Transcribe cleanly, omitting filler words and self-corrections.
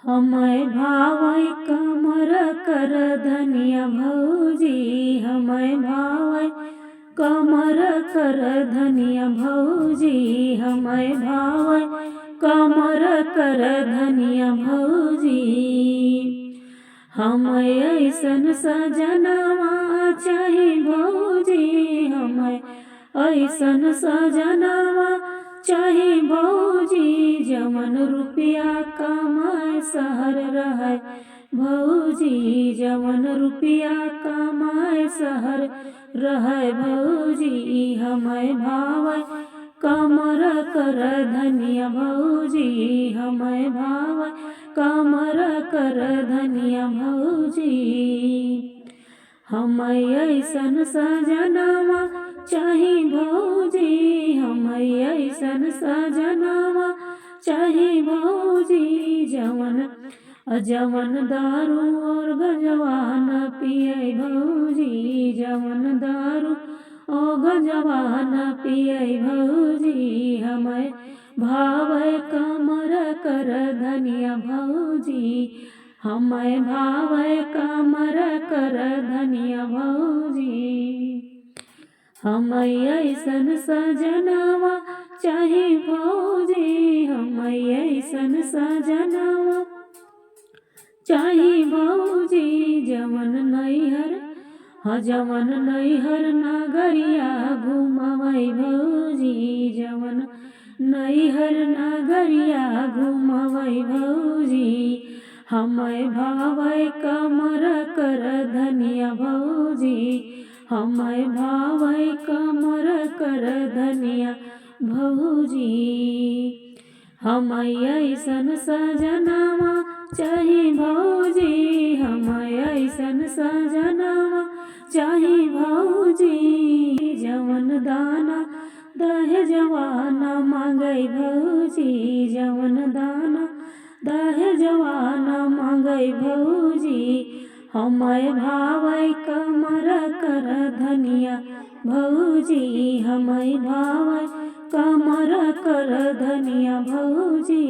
हमें भावै कमर कर धनिया भौजी, हमें भावै कमर कर धनिया भौजी, हमें भावै कमर कर धनिया भौजी। हमें ऐसन सजनवा चाही भौजी, हमें ऐसन सजनवा चाही भौजी, जवन रुपया कमाए शहर रहे भौजी, जवन रुपया कमाए शहर रहे भौजी। हमें भावै कमर कर धनिया भौजी, हमें भावै कमर कर धनिया भौजी। हमें ऐसन सजनवा चाही भौजी, हमें ऐसन सजनवा चाही भौजी, जवन दारू और गंजवा न पिए भौजी, जवन दारू और गंजवा न पिए भौजी। हमें भावै कमर कर धनिया भौजी, हमें भावै कमर कर धनिया भौजी। हमें ऐसन सजनवा चाही भौजी, हमें ऐसन सजनवा चाही भौजी, जवन नैहर नगरिया घुमवै भौजी, जवन नैहर नगरिया घुमवै भौजी। हमें भावै कमर कर धनिया भौजी, हमें भावै कमर कर धनिया भौजी। हमें ऐसन सजनवा चाही भौजी, हमें ऐसन सजनवा चाही भौजी, जवन दाना दहेजवा न मांगै भौजी, जवन दाना दहेजवा न मांगै भौजी। हमें भावै कमर कर धनिया भौजी, हमें भावै कमर कर धनिया भौजी।